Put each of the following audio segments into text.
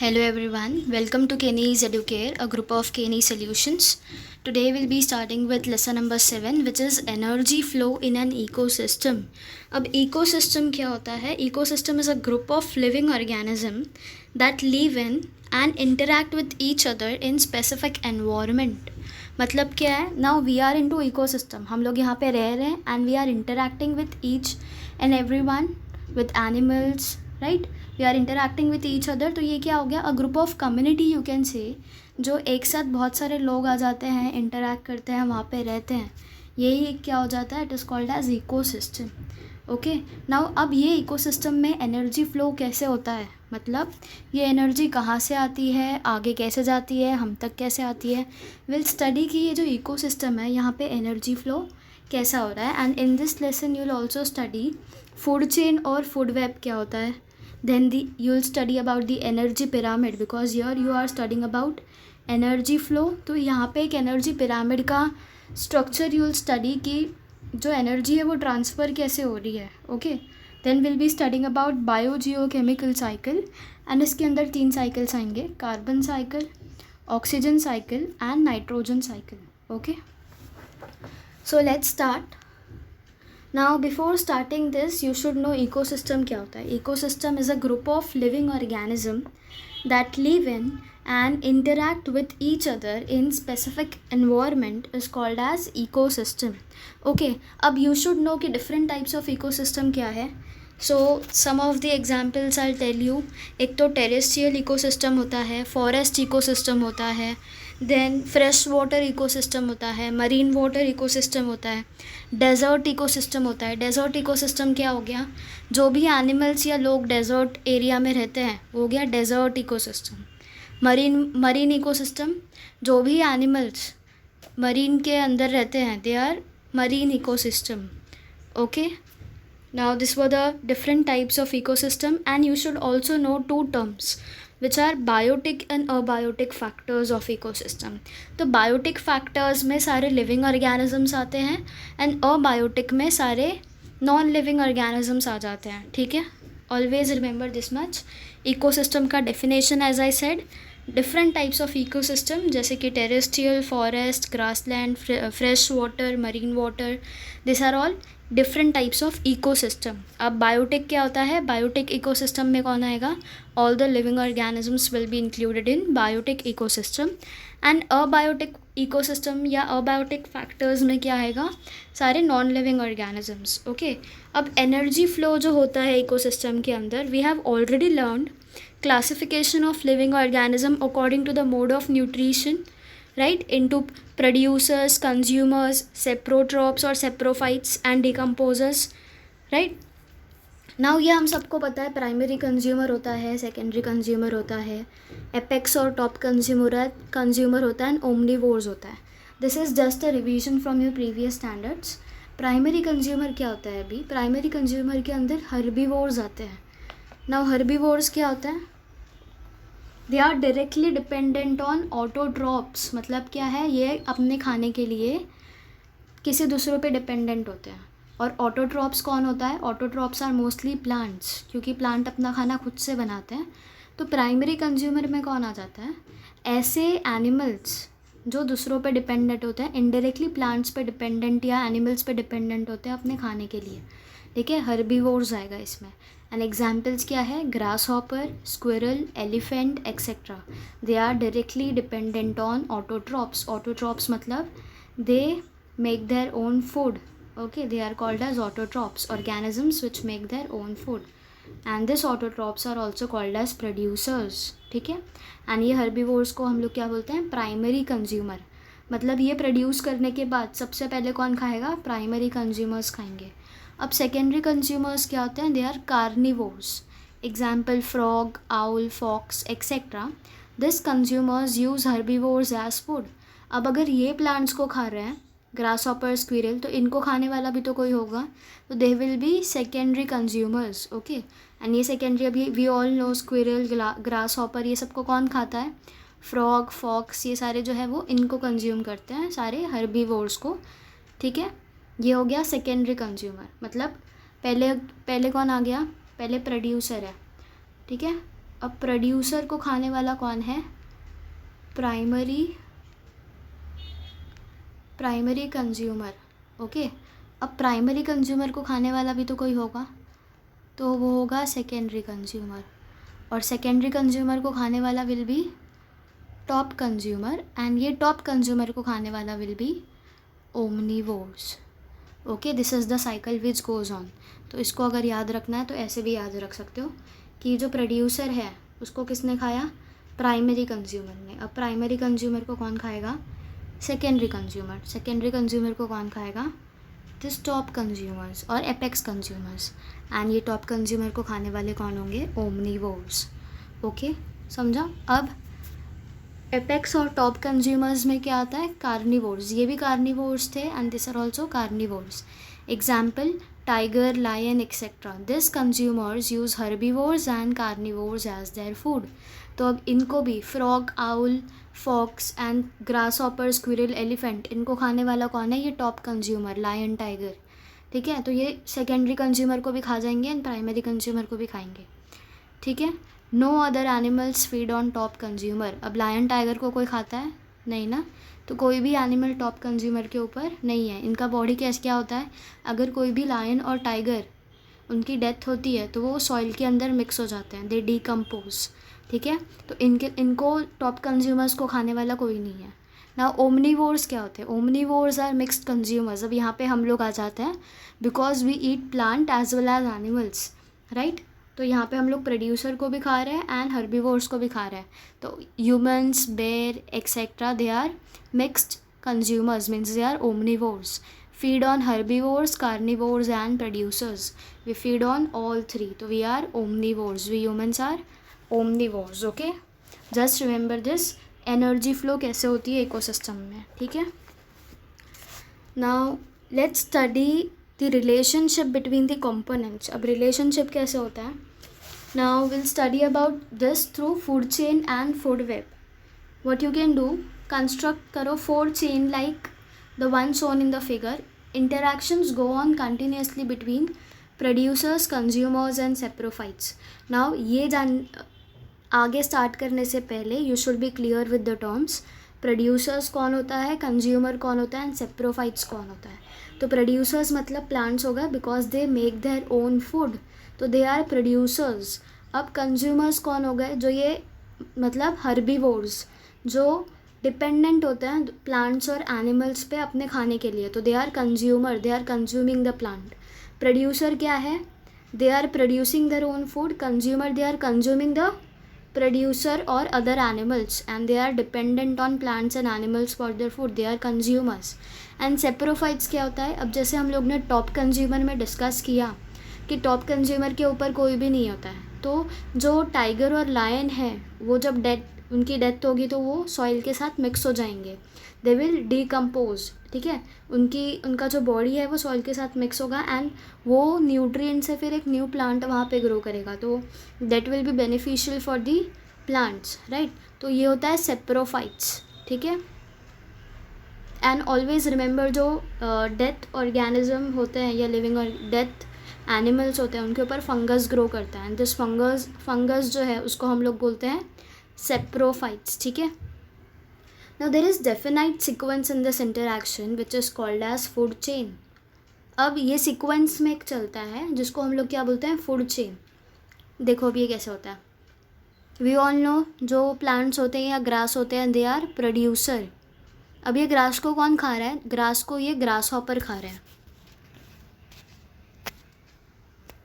Hello everyone, welcome to Kenny's Educare, a group of Kenny solutions. Today we'll be starting with lesson number 7 which is energy flow in an ecosystem. अब ecosystem क्या होता है? Ecosystem is a group of living organism that live in and interact with each other in specific environment. मतलब क्या है? Now we are into ecosystem. हम लोग यहाँ पे रह रहे हैं and we are interacting with each and everyone, with animals, right? We are interacting with each other. तो ये क्या हो गया? A group of community you can say, जो एक साथ बहुत सारे लोग आ जाते हैं, इंटरैक्ट करते हैं, वहाँ पे रहते हैं. यही क्या हो जाता है? It is called as ecosystem. Okay. Now अब ये इकोसिस्टम में एनर्जी फ्लो कैसे होता है, मतलब ये एनर्जी कहाँ से आती है, आगे कैसे जाती है, हम तक कैसे आती है. विल स्टडी कि ये जो इकोसिस्टम है यहाँ पे एनर्जी फ्लो कैसा हो रहा है. And in this lesson you will also study food chain और फूड वेब क्या होता है. Then you will study about the energy pyramid because here you are studying about energy flow. तो यहाँ पे एक energy pyramid का structure you will study कि जो energy है वो transfer कैसे हो रही है. Okay. Then we'll be studying about biogeochemical cycle and इसके अंदर 3 cycles आएंगे: carbon cycle, oxygen cycle and nitrogen cycle. Okay. So let's start. Now before starting this you should know ecosystem क्या होता है. Ecosystem is a group of living organism that live in and interact with each other in specific environment is called as ecosystem. Okay, अब you should know कि different types of ecosystem क्या है. So some of the examples I'll tell you. एक तो terrestrial ecosystem होता है, forest ecosystem होता है, देन फ्रेश वाटर इकोसिस्टम होता है, मरीन वाटर इकोसिस्टम होता है, डेज़र्ट इकोसिस्टम होता है. डेज़र्ट इकोसिस्टम क्या हो गया? जो भी एनिमल्स या लोग डेज़र्ट एरिया में रहते हैं वो हो गया डेज़र्ट इकोसिस्टम. मरीन इकोसिस्टम, जो भी एनिमल्स मरीन के अंदर रहते हैं they are marine ecosystem. Okay. Now this were the different types of ecosystem and you should also know 2 terms which are biotic and abiotic factors of ecosystem. तो biotic factors में सारे living organisms आते हैं and abiotic में सारे non living organisms आ जाते हैं. ठीक है, always remember this much. ecosystem का definition as I said, different types of ecosystem जैसे कि terrestrial, forest, grassland, fresh water, marine water, these are all different types of ecosystem. अब बायोटिक क्या होता है? बायोटिक इकोसिस्टम में कौन आएगा? All the living organisms will be included in biotic ecosystem. And abiotic ecosystem या अबायोटिक फैक्टर्स में क्या आएगा? सारे नॉन लिविंग ऑर्गेनिजम्स. ओके. अब एनर्जी फ्लो जो होता है इकोसिस्टम के अंदर, we have already learned classification of living organism according to the mode of nutrition, right, into producers, consumers, saprotrophs और saprophytes and decomposers, right. now ये हम सबको पता है प्राइमरी कंज्यूमर होता है, सेकेंडरी कंज्यूमर होता है, एपेक्स और टॉप कंज्यूमर होता है एंड ओमनिवोर्स होता है. This is just a revision from your previous standards. Primary consumer क्या होता है? अभी प्राइमरी कंज्यूमर के अंदर हर्बीवोर्स आते हैं. नाउ हर्बीवोर्स क्या होता है? They are directly dependent on autotrophs. मतलब क्या है? ये अपने खाने के लिए किसी दूसरों पे डिपेंडेंट होते हैं. और ऑटोट्रॉप्स कौन होता है? ऑटोट्रॉप्स आर मोस्टली प्लांट्स, क्योंकि प्लांट अपना खाना खुद से बनाते हैं. तो प्राइमरी कंज्यूमर में कौन आ जाता है? ऐसे एनिमल्स जो दूसरों पे डिपेंडेंट होते हैं, इनडायरेक्टली प्लांट्स पे डिपेंडेंट या एनिमल्स पे डिपेंडेंट होते हैं अपने खाने के लिए. ठीक है, हर्बीवोर्स आएगा इसमें. एंड एग्जाम्पल्स क्या है? Grasshopper, squirrel, elephant etcetera. They are directly dependent on autotrophs. Autotrophs मतलब they make their own food. Okay, they are called as autotrophs, organisms which make their own food. And this autotrophs are also called as producers. ठीक है. And ये herbivores को हम लोग क्या बोलते हैं? Primary consumer. मतलब ये प्रोड्यूस करने के बाद सबसे पहले कौन खाएगा? प्राइमरी कंज्यूमर्स खाएंगे. अब सेकेंडरी कंज्यूमर्स क्या होते हैं? They are carnivores. Example frog, owl, fox etcetera. This consumers use herbivores as food. अब अगर ये प्लांट्स को खा रहे हैं, ग्रास हॉपर, स्क्विरल, तो इनको खाने वाला भी तो कोई होगा, तो they will be secondary consumers. Okay. And ये सेकेंडरी, अभी we all know squirrel, grasshopper, ये सबको कौन खाता है? फ्रॉग, फॉक्स, ये सारे जो है वो इनको कंज्यूम करते हैं, सारे हर्बीवोर्स को. ठीक है, ये हो गया सेकेंडरी कंज्यूमर. मतलब पहले कौन आ गया? पहले प्रोड्यूसर है. ठीक है, अब प्रोड्यूसर को खाने वाला कौन है? Primary consumer. ओके, अब प्राइमरी कंज्यूमर को खाने वाला भी तो कोई होगा, तो वो होगा सेकेंडरी कंज्यूमर, और सेकेंडरी कंज्यूमर को खाने वाला will be top consumer, and ये टॉप कंज्यूमर को खाने वाला will be omnivores. Okay, this is the cycle which goes on. तो इसको अगर याद रखना है तो ऐसे भी याद रख सकते हो कि जो प्रोड्यूसर है उसको किसने खाया? प्राइमरी कंज्यूमर ने। अब प्राइमरी कंज्यूमर को कौन खाएगा? Secondary consumer. सेकेंडरी कंज्यूमर को कौन खाएगा? दिस टॉप कंज्यूमर्स और एपेक्स कंज्यूमर्स, एंड ये टॉप कंज्यूमर को खाने वाले कौन होंगे? ओमनीवोर्स। ओके, समझा? अब एपेक्स और टॉप कंज्यूमर्स में क्या आता है? कार्निवोर्स। ये भी कार्निवोर्स थे and this are also carnivores. Example tiger, lion etcetera. This consumers use herbivores and carnivores as their food. तो अब इनको भी frog, owl, fox and grasshopper, squirrel, elephant, इनको खाने वाला कौन है? ये टॉप कंज्यूमर, लायन, टाइगर। ठीक है, तो ये सेकेंडरी कंज्यूमर को भी खा जाएंगे एंड प्राइमरी कंज्यूमर को भी खाएंगे। ठीक है, no other animals feed on top consumer. अब लायन, टाइगर को कोई खाता है? नहीं ना, तो कोई भी एनिमल टॉप कंज्यूमर के ऊपर नहीं है। इनका बॉडी कैसे क्या होता है? अगर कोई भी लायन और टाइगर उनकी डेथ होती है तो वो सॉइल के अंदर मिक्स हो जाते हैं, दे डिकम्पोज। ठीक है, तो इनको टॉप कंज्यूमर्स को खाने वाला कोई नहीं है ना। ओमनीवोर्स क्या होते हैं? Omnivores are mixed consumers. अब यहाँ पे हम लोग आ जाते हैं, because we eat plant as well as animals, right. तो यहाँ पे हम लोग प्रोड्यूसर को भी खा रहे हैं एंड हर्बीवोर्स को भी खा रहे हैं। तो humans, bear etcetera, they are mixed consumers, means they are omnivores. Feed on herbivores, carnivores and producers. We feed on all three, तो we are omnivores. We humans are omnivores. Okay, just remember this. Energy flow कैसे होती है ecosystem में, ठीक है। Now let's study the relationship between the components. अब relationship कैसे होता है? Now will study about this through food chain and food web. What you can do, construct करो food chain like the one shown in the figure. Interactions go on continuously between producers, consumers and saprophytes. Now ये आगे start करने से पहले you should be clear with the terms. Producers कौन होता है, consumer कौन होता है एंड सेप्रोफाइट्स कौन होता है. तो प्रोड्यूसर्स मतलब प्लांट्स होगा, because they make their own food, तो दे आर प्रोड्यूसर्स. अब कंज्यूमर्स कौन हो गए? जो ये मतलब हर्बीवोर्स, जो डिपेंडेंट होते हैं प्लांट्स और एनिमल्स पे अपने खाने के लिए, तो they are consumer, they are consuming the plant. Producer क्या है? They are producing their own food. Consumer, they are consuming the producer or other animals and they are dependent on plants and animals for their food, they are consumers. and saprophytes क्या होता है? अब जैसे हम लोग ने top consumer में discuss किया कि टॉप कंज्यूमर के ऊपर कोई भी नहीं होता है, तो जो टाइगर और लायन है वो जब उनकी डेथ होगी तो वो सॉइल के साथ मिक्स हो जाएंगे, दे विल डिकम्पोज. ठीक है, उनका जो बॉडी है वो सॉइल के साथ मिक्स होगा एंड वो न्यूट्रिएंट से फिर एक न्यू प्लांट वहाँ पे ग्रो करेगा, तो that will be beneficial for the plants, right. तो ये होता है सेप्रोफाइट्स. ठीक है, एंड ऑलवेज रिमेंबर जो डेथ ऑर्गेनिज्म होते हैं या लिविंग और डेथ एनिमल्स होते हैं उनके ऊपर फंगस ग्रो करता है, एंड दिस फंगस जो है उसको हम लोग बोलते हैं सेप्रोफाइट्स. ठीक है. Now there is definite sequence in this interaction which is called as food chain. अब ये सीक्वेंस में एक चलता है जिसको हम लोग क्या बोलते हैं? Food chain. देखो अब ये कैसे होता है. वी ऑल नो जो प्लांट्स होते हैं या ग्रास होते हैं, दे आर प्रोड्यूसर. अब ये ग्रास को कौन खा रहा है? ग्रास को ये ग्रास हॉपर खा रहा है.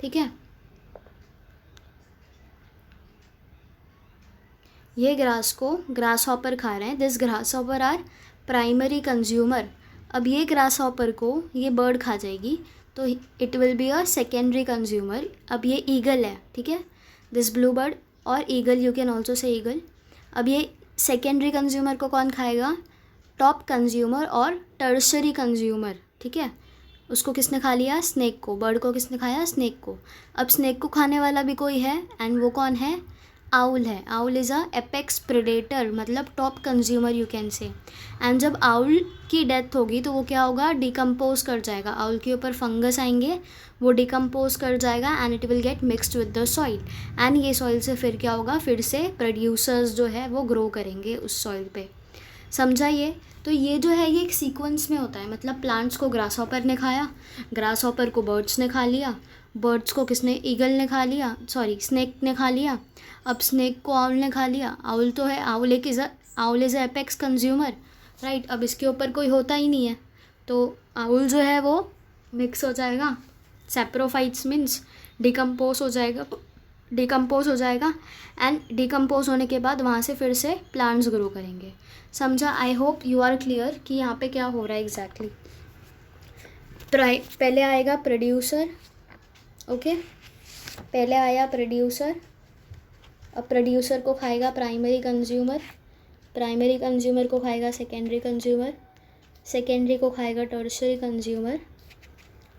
ठीक है, ये ग्रास को ग्रास हॉपर खा रहे हैं. This grasshopper are primary consumer. अब ये ग्रास हॉपर को ये बर्ड खा जाएगी, तो it will be a secondary consumer. अब ये ईगल है, ठीक है, दिस ब्लू बर्ड और eagle, you can also say eagle. अब ये सेकेंडरी कंज्यूमर को कौन खाएगा? टॉप कंज्यूमर और टर्शरी कंज्यूमर. ठीक है, उसको किसने खा लिया? स्नेक को. बर्ड को किसने खाया? स्नेक को. अब स्नेक को खाने वाला भी कोई है एंड वो कौन है? आउल है, owl is a apex predator, मतलब top consumer you can say. And जब आउल की डेथ होगी तो वो क्या होगा, डिकम्पोज कर जाएगा, आउल के ऊपर फंगस आएंगे, वो डिकम्पोज कर जाएगा and it will get mixed with the soil. And ये सॉइल से फिर क्या होगा, फिर से प्रोड्यूसर्स जो है वो ग्रो करेंगे उस सॉइल पे। समझा ये? तो ये जो है ये एक सीक्वेंस में होता है, मतलब प्लांट्स को ग्रास हॉपर ने खाया, ग्रास हॉपर को बर्ड्स ने खा लिया, बर्ड्स को किसने, ईगल ने खा लिया, सॉरी स्नेक ने खा लिया, अब स्नेक को आउल ने खा लिया। आउल तो है, owl is a apex consumer, right. अब इसके ऊपर कोई होता ही नहीं है तो आउल जो है वो मिक्स हो जाएगा, सैप्रोफाइट्स मीन्स डिकम्पोज हो जाएगा एंड डिकम्पोज होने के बाद वहाँ से फिर से प्लांट्स ग्रो करेंगे। समझा? I hope you are clear कि यहाँ पे क्या हो रहा है एग्जैक्टली। पहले आएगा प्रोड्यूसर, ओके, पहले आया प्रोड्यूसर, अब प्रोड्यूसर को खाएगा प्राइमरी कंज्यूमर, प्राइमरी कंज्यूमर को खाएगा सेकेंडरी कंज्यूमर, सेकेंडरी को खाएगा टर्शरी कंज्यूमर,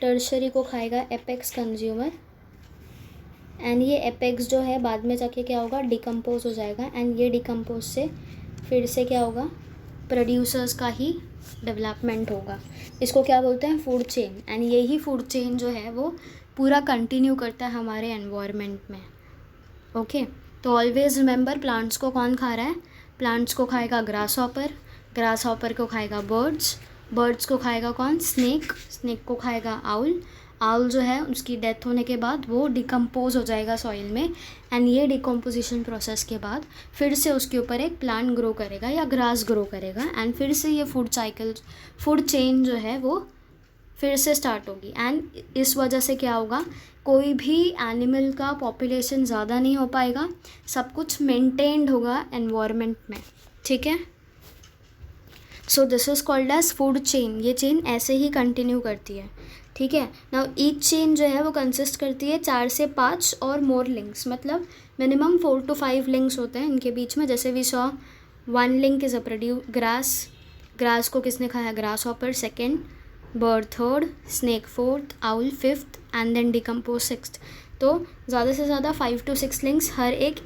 टर्शरी को खाएगा एपेक्स कंज्यूमर। एंड ये एपेक्स जो है बाद में जाके क्या होगा, डिकम्पोज हो जाएगा एंड ये डिकम्पोज से फिर से क्या होगा, प्रोड्यूसर्स का ही डेवलपमेंट होगा। इसको क्या बोलते हैं, फूड चेन। एंड यही फूड चेन जो है वो पूरा कंटिन्यू करता है हमारे एनवायरनमेंट में, ओके। तो ऑलवेज रिमेंबर, प्लांट्स को कौन खा रहा है, प्लांट्स को खाएगा ग्रास हॉपर, ग्रास हॉपर को खाएगा बर्ड्स, बर्ड्स को खाएगा कौन, स्नेक, स्नेक को खाएगा आउल, आउल जो है उसकी डेथ होने के बाद वो डिकम्पोज हो जाएगा सॉइल में एंड ये डिकम्पोजिशन प्रोसेस के बाद फिर से उसके ऊपर एक प्लांट ग्रो करेगा या ग्रास ग्रो करेगा एंड फिर से ये फूड साइकिल, फूड चेन जो है वो फिर से स्टार्ट होगी। एंड इस वजह से क्या होगा, कोई भी एनिमल का पॉपुलेशन ज़्यादा नहीं हो पाएगा, सब कुछ मेंटेन्ड होगा एनवायरनमेंट में, ठीक है। So this is called as food chain. ये चेन ऐसे ही कंटिन्यू करती है, ठीक है। नाउ ईच चेन जो है वो कंसिस्ट करती है 4 से 5 और मोर लिंक्स, मतलब मिनिमम 4 to 5 लिंक्स होते हैं इनके बीच में। जैसे we saw 1 link is a grass, grass को किसने खाया, grasshopper second, bird third, snake fourth, owl fifth and then decompose sixth. तो ज़्यादा से ज़्यादा 5 to 6 लिंक्स हर एक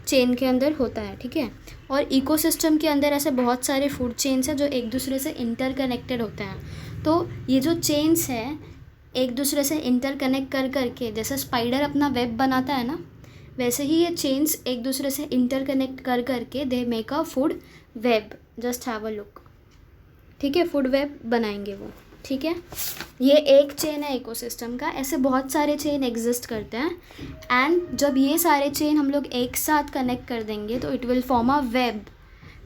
चेन के अंदर होता है, ठीक है। और इकोसिस्टम के अंदर ऐसे बहुत सारे फूड चेन्स हैं जो एक दूसरे से इंटरकनेक्टेड होते हैं। तो ये जो चेन्स हैं एक दूसरे से इंटरकनेक्ट कर करके, जैसे स्पाइडर अपना वेब बनाता है ना, वैसे ही ये चेन्स एक दूसरे से इंटरकनेक्ट कर करके they make a food web. Just have a look, ठीक है, फूड वेब बनाएंगे वो, ठीक है। ये एक चेन है इकोसिस्टम का, ऐसे बहुत सारे चेन एग्जिस्ट करते हैं एंड जब ये सारे चेन हम लोग एक साथ कनेक्ट कर देंगे तो it will form a web.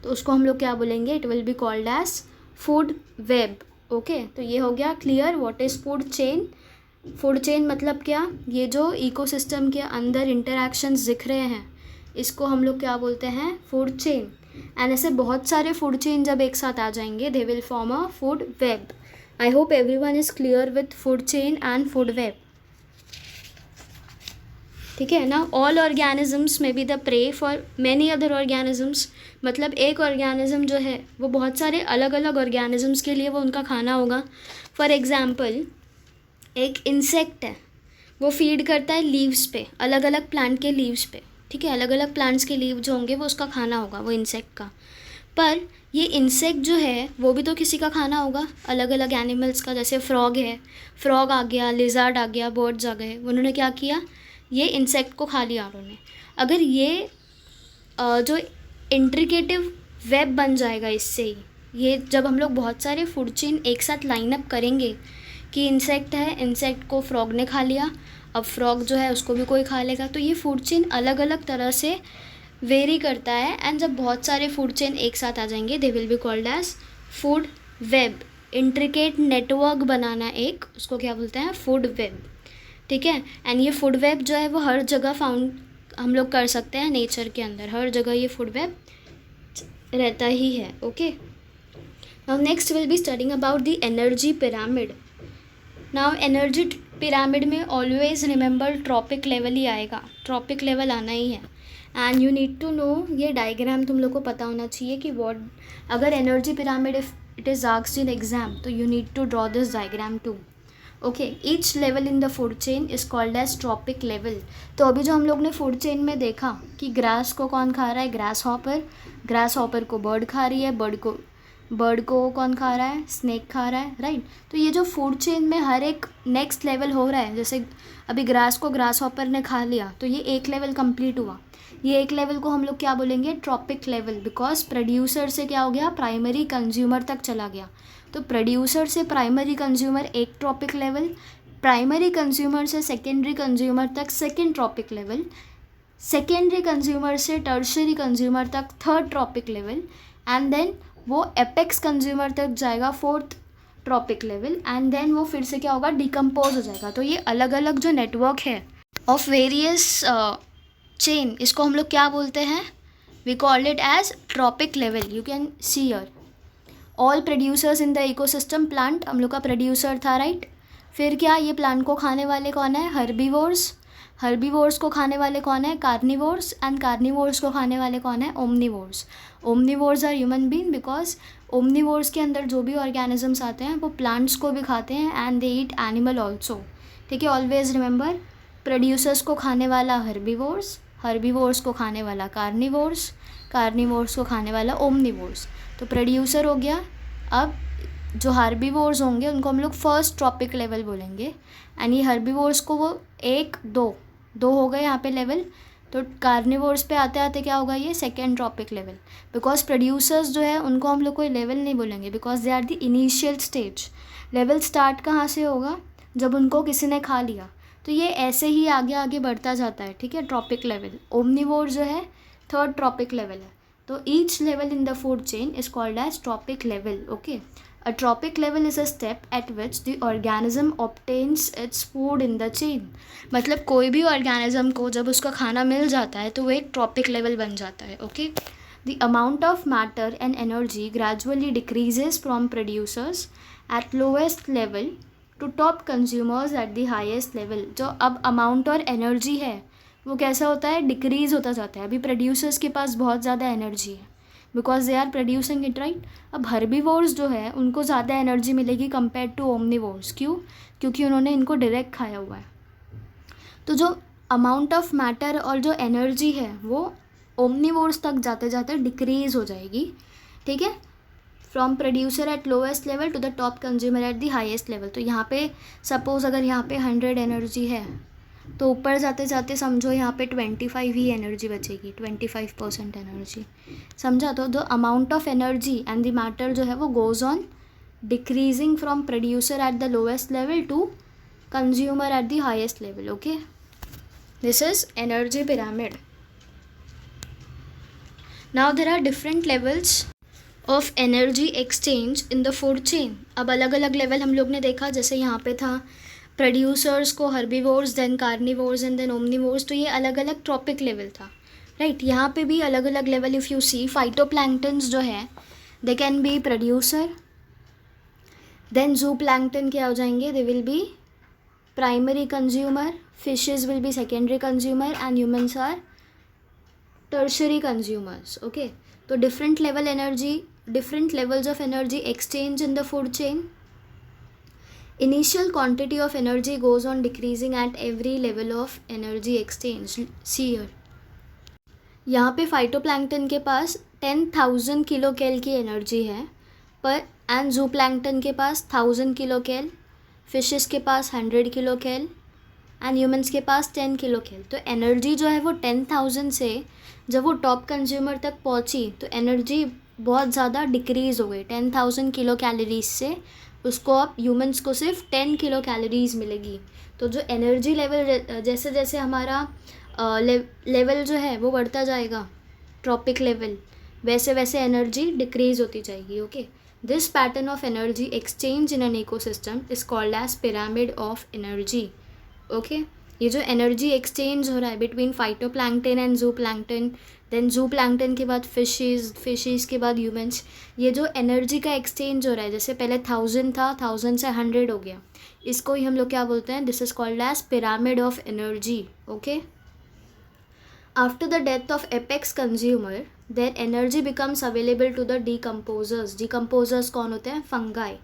तो उसको हम लोग क्या बोलेंगे, it will be called as food web, okay. तो ये हो गया clear what is food chain. Food chain मतलब क्या, ये जो इकोसिस्टम के अंदर इंटरैक्शंस दिख रहे हैं इसको हम लोग क्या बोलते हैं, फूड चेन। एंड ऐसे बहुत सारे फूड चेन जब एक साथ आ जाएंगे they will form a food web. I hope everyone is clear with food chain and food web, ठीक है ना। ऑल ऑर्गेनिजम्स में be the prey for many other organisms, मतलब एक ऑर्गेनिज्म जो है वो बहुत सारे अलग अलग ऑर्गेनिजम्स के लिए वो उनका खाना होगा। फॉर एग्जांपल एक इंसेक्ट है, वो फीड करता है लीव्स पे, अलग अलग प्लांट के लीव्स पे, ठीक है। अलग अलग प्लांट्स के लीव जो होंगे वो उसका खाना होगा, वो इंसेक्ट का। पर ये इंसेक्ट जो है वो भी तो किसी का खाना होगा, अलग अलग एनिमल्स का। जैसे फ्रॉग है, फ्रॉग आ गया, लिजार्ड आ गया, बर्ड्स आ गए, उन्होंने क्या किया, ये इंसेक्ट को खा लिया उन्होंने। अगर ये जो इंट्रिकेटिव वेब बन जाएगा इससे ही, ये जब हम लोग बहुत सारे फूड चेन एक साथ लाइन अप करेंगे कि इंसेक्ट है, इंसेक्ट को फ्रॉग ने खा लिया, अब फ्रॉग जो है उसको भी कोई खा लेगा, तो ये फूड चेन अलग अलग तरह से वेरी करता है। एंड जब बहुत सारे फूड चेन एक साथ आ जाएंगे they will be called as food web. Intricate network बनाना एक, उसको क्या बोलते हैं, फूड वेब, ठीक है। एंड ये फूड वेब जो है वो हर जगह फाउंड हम लोग कर सकते हैं नेचर के अंदर, हर जगह ये फूड वेब रहता ही है, okay. Now next will be studying about the energy pyramid. Now energy pyramid में ऑलवेज रिमेंबर ट्रॉपिक लेवल ही आएगा, ट्रॉपिक लेवल आना ही है। And you need to know, ये डायग्राम तुम लोग को पता होना चाहिए कि व्हाट, अगर energy pyramid if it is asked in exam तो you need to draw this diagram too. Okay, each level in the food chain is called as tropic level. तो अभी जो हम लोग ने फूड चेन में देखा कि ग्रास को कौन खा रहा है, ग्रास हॉपर को बर्ड खा रही है, बर्ड को कौन खा रहा है, स्नेक खा रहा है, राइट। तो ये जो फूड चेन में हर एक नेक्स्ट लेवल हो रहा है, जैसे अभी ग्रास को ग्रास हॉपर ने खा लिया तो ये एक लेवल कंप्लीट हुआ। ये एक लेवल को हम लोग क्या बोलेंगे, ट्रॉपिक लेवल, बिकॉज प्रोड्यूसर से क्या हो गया, प्राइमरी कंज्यूमर तक चला गया। तो प्रोड्यूसर से प्राइमरी कंज्यूमर एक ट्रॉपिक लेवल, प्राइमरी कंज्यूमर से सेकेंडरी कंज्यूमर तक second tropic level, secondary consumer से टर्शरी कंज्यूमर तक third tropic level, and then वो एपेक्स कंज्यूमर तक जाएगा fourth tropic level, and then वो फिर से क्या होगा, डिकम्पोज हो जाएगा। तो ये अलग अलग जो नेटवर्क है ऑफ वेरियस चेन, इसको हम लोग क्या बोलते हैं, we called it as tropic level. You can see here all producers in the ecosystem, plant हम लोग का प्रोड्यूसर था, राइट। फिर क्या, ये प्लांट को खाने वाले कौन है, हर्बीवोर्स, हर्बीवोर्स को खाने वाले कौन है, कार्निवोर्स, एंड कार्निवोर्स को खाने वाले कौन है, omnivores. Omnivores are human being, because omnivores के अंदर जो भी ऑर्गेनिजम्स आते हैं वो प्लांट्स को भी खाते हैं and they eat animal also, ठीक है। ऑलवेज रिमेंबर, प्रोड्यूसर्स को खाने वाला हर्बीवोर्स, हर्बीवोर्स को खाने वाला कार्निवोर्स, कार्निवोर्स को खाने वाला ओमनीवोर्स। तो प्रोड्यूसर हो गया। अब जो हर्बीवोर्स होंगे उनको हम लोग फर्स्ट ट्रॉपिक लेवल बोलेंगे, एंड ये हर्बीवोर्स को वो एक दो हो गए यहाँ पे लेवल। तो कार्निवोर्स पे आते आते क्या होगा, ये second tropic level, because producers जो है उनको हम लोग कोई लेवल नहीं बोलेंगे, because they are the initial stage. Level start कहाँ से होगा, जब उनको किसी ने खा लिया। तो ये ऐसे ही आगे आगे बढ़ता जाता है, ठीक है, ट्रॉपिक लेवल। ओमनीवोर जो है थर्ड ट्रॉपिक लेवल है। तो each level in the food chain is called as tropic level, okay. A tropic level is a step at which the organism obtains its food in the chain। मतलब कोई भी organism को जब उसका खाना मिल जाता है तो वो एक ट्रॉपिक लेवल बन जाता है, okay. The amount of matter and energy gradually decreases from producers at lowest level to top consumers at the highest level। जो अब अमाउंट और एनर्जी है वो कैसा होता है, डिक्रीज़ होता जाता है। अभी प्रोड्यूसर्स के पास बहुत ज़्यादा एनर्जी है because they are producing it, right. अब हर्बीवोर्स जो है उनको ज़्यादा एनर्जी मिलेगी कंपेयर टू ओमनीवोर्स, क्यों, क्योंकि उन्होंने इनको डायरेक्ट खाया हुआ है। तो जो अमाउंट ऑफ मैटर और जो एनर्जी है वो ओमनीवोर्स तक जाते जाते डिक्रीज़ हो जाएगी, ठीक है, from producer at lowest level to the top consumer at the highest level. तो यहाँ पे सपोज अगर यहाँ पे 100 एनर्जी है तो ऊपर जाते जाते समझो यहाँ पे 25 ही एनर्जी बचेगी, 25% एनर्जी, समझा। तो जो amount of energy and the matter जो है वो goes on decreasing from producer at the lowest level to consumer at the highest level, okay. This is energy pyramid. Now there are different levels of energy exchange in the food chain. अब अलग अलग level हम लोग ने देखा, जैसे यहाँ पे था प्रोड्यूसर्स को herbivores, then carnivores and then omnivores. तो ये अलग अलग ट्रॉपिक लेवल था, राइट। यहाँ पे भी अलग अलग level, if you see phytoplanktons जो है they can be producer, then zooplankton क्या हो जाएंगे, they will be primary consumer, fishes will be secondary consumer and humans are tertiary consumers, okay. तो different level energy, different levels of energy exchange in the food chain. Initial quantity of energy goes on decreasing at every level of energy exchange. See here. यहाँ पे phytoplankton के पास 10,000 kilo कैल की energy है पर, and जू plankton के पास 1000 kilo कैल, fishes के पास 100 kilo cal and humans के पास 10 किलो कैल। तो एनर्जी जो है वो 10,000 से जब वो टॉप कंज्यूमर तक पहुँची तो एनर्जी बहुत ज़्यादा डिक्रीज़ हो गई। 10,000 किलो कैलोरीज से उसको अब ह्यूमन्स को सिर्फ 10 किलो कैलोरीज मिलेगी। तो जो एनर्जी लेवल जैसे जैसे हमारा लेवल जो है वो बढ़ता जाएगा ट्रॉपिक लेवल, वैसे वैसे एनर्जी डिक्रीज़ होती जाएगी, okay. This pattern of energy exchange in an ecosystem is called as pyramid of energy, okay. ये जो एनर्जी एक्सचेंज हो रहा है बिटवीन फाइटोप्लैंक्टन एंड जू प्लैंक्टन, देन जू प्लैंक्टन के बाद फिशेस के बाद ह्यूमन्स, ये जो एनर्जी का एक्सचेंज हो रहा है, जैसे पहले 1000 था, 1000 से 100 हो गया, इसको ही हम लोग क्या बोलते हैं, this is called as pyramid of energy, okay. After the death of apex consumer then energy becomes available to the decomposers. Decomposers कौन होते हैं, fungi.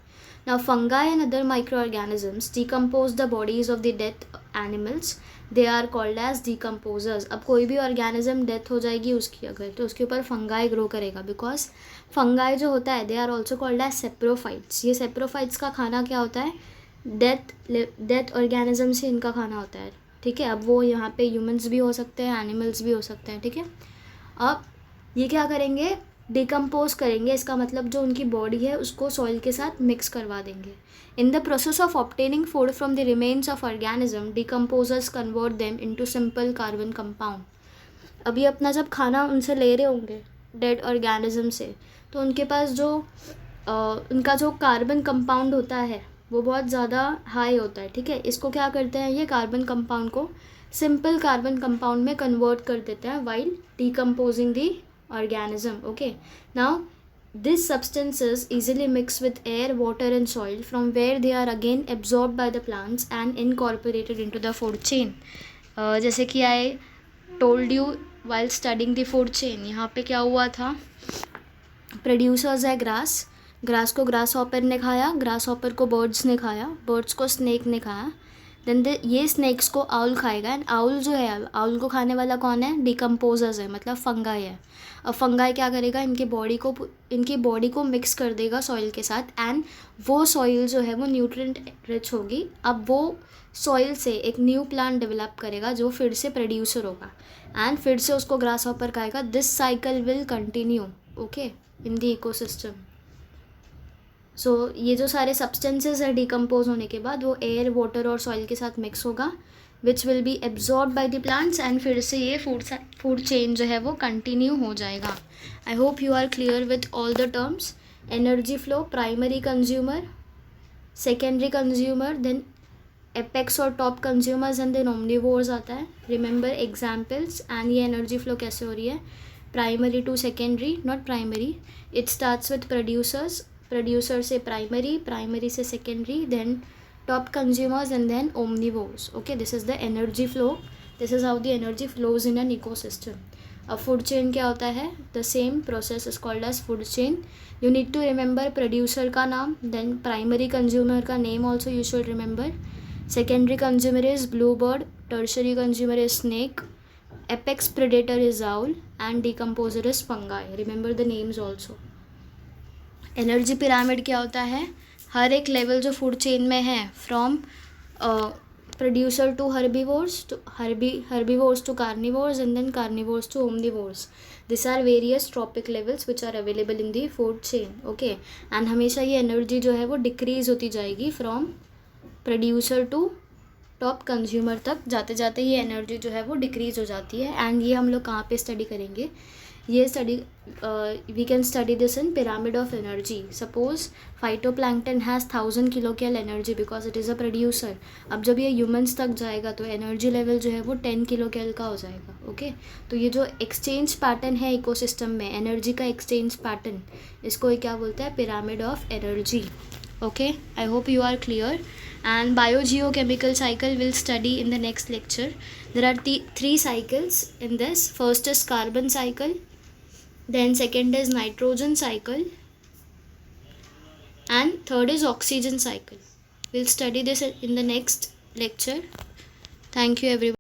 Now fungi and other microorganisms decompose the bodies of the dead animals. They are called as decomposers. अब कोई भी organism death हो जाएगी उसकी अगर, तो उसके ऊपर फंगाई ग्रो करेगा, बिकॉज फंगाई जो होता है they are also called as saprophytes. ये सेप्रोफाइट्स का खाना क्या होता है, डेथ ऑर्गेनिज्म से इनका खाना होता है. ठीक है, अब वो यहाँ पे ह्यूमंस भी हो सकते हैं, एनिमल्स भी हो सकते हैं. ठीक है, अब ये क्या करेंगे, डिकम्पोज करेंगे. इसका मतलब जो उनकी बॉडी है उसको सॉइल के साथ मिक्स करवा देंगे. In the process of obtaining food from the remains of organism, decomposers convert them into simple carbon compound. अभी अपना जब खाना उनसे ले रहे होंगे डेड ऑर्गेनिज्म से, तो उनके पास जो उनका जो कार्बन कंपाउंड होता है वो बहुत ज़्यादा हाई होता है. ठीक है, इसको क्या करते हैं, ये कार्बन कंपाउंड को सिंपल कार्बन कंपाउंड में कन्वर्ट कर देते हैं while decomposing the organism. Okay, now these substances easily mix with air, water and soil, from where they are again absorbed by the plants and incorporated into the food chain. जैसे कि I told you while studying the food chain, यहाँ पे क्या हुआ था, producers है grass को grass hopper ने खाया, ग्रास हॉपर को बर्ड्स ने खाया, बर्ड्स को स्नेक ने खाया, देन ये स्नेक्स को आउल खाएगा. एंड आउल जो है, आउल को खाने वाला कौन है, डिकम्पोजर्स है, मतलब फंगाई है. अब फंगाई क्या करेगा, इनकी बॉडी को मिक्स कर देगा सॉइल के साथ, एंड वो सॉइल जो है वो न्यूट्रिएंट रिच होगी. अब वो सॉइल से एक न्यू प्लांट डेवलप करेगा जो फिर से प्रोड्यूसर होगा, एंड फिर से उसको ग्रास हॉपर खाएगा. This cycle will continue, okay, in the ecosystem. So ये जो सारे सब्सटेंसेस है डिकम्पोज होने के बाद वो एयर, वाटर और सॉइल के साथ मिक्स होगा, which will be absorb by the plants, and फिर से ये फूड चेन जो है वो कंटिन्यू हो जाएगा. I hope you are clear with all the terms. Energy flow, primary consumer, secondary consumer, then apex और top consumers, and then omnivores आता है. Remember examples. एंड ये एनर्जी फ्लो कैसे हो रही है, primary to secondary, not primary. It starts with producer से primary से secondary, then top consumers and then omnivores. Okay, this is the energy flow. This is how the energy flows in an ecosystem. अब food chain क्या होता है, the same process is called as food chain. You need to remember producer का नाम, then primary consumer का name also you should remember. Secondary consumer is blue bird, tertiary consumer is snake, apex predator is owl, and decomposer is fungi. Remember the names also. Energy pyramid क्या होता है, हर एक level जो food chain में है, from producer to herbivores to carnivores, and then carnivores to omnivores. These are various trophic levels which are available in the food chain. Okay, and हमेशा ये energy जो है वो डिक्रीज होती जाएगी from producer to top consumer तक. जाते जाते ये एनर्जी जो है वो डिक्रीज हो जाती है. एंड ये हम लोग कहाँ पे स्टडी करेंगे, ये study we can study this in pyramid of energy. Suppose phytoplankton has 1000 kilocal energy because it is a producer. अब जब ये ह्यूमंस तक जाएगा तो एनर्जी लेवल जो है वो 10 किलोकैल का हो जाएगा. ओके, तो ये जो एक्सचेंज पैटर्न है इकोसिस्टम में, एनर्जी का एक्सचेंज पैटर्न, इसको ये क्या बोलते हैं, pyramid of energy. Okay, I hope you are clear. And biogeochemical cycle we'll study in the next lecture. There are three cycles in this. First is carbon cycle, then second is nitrogen cycle, and third is oxygen cycle. We'll study this in the next lecture. Thank you everyone.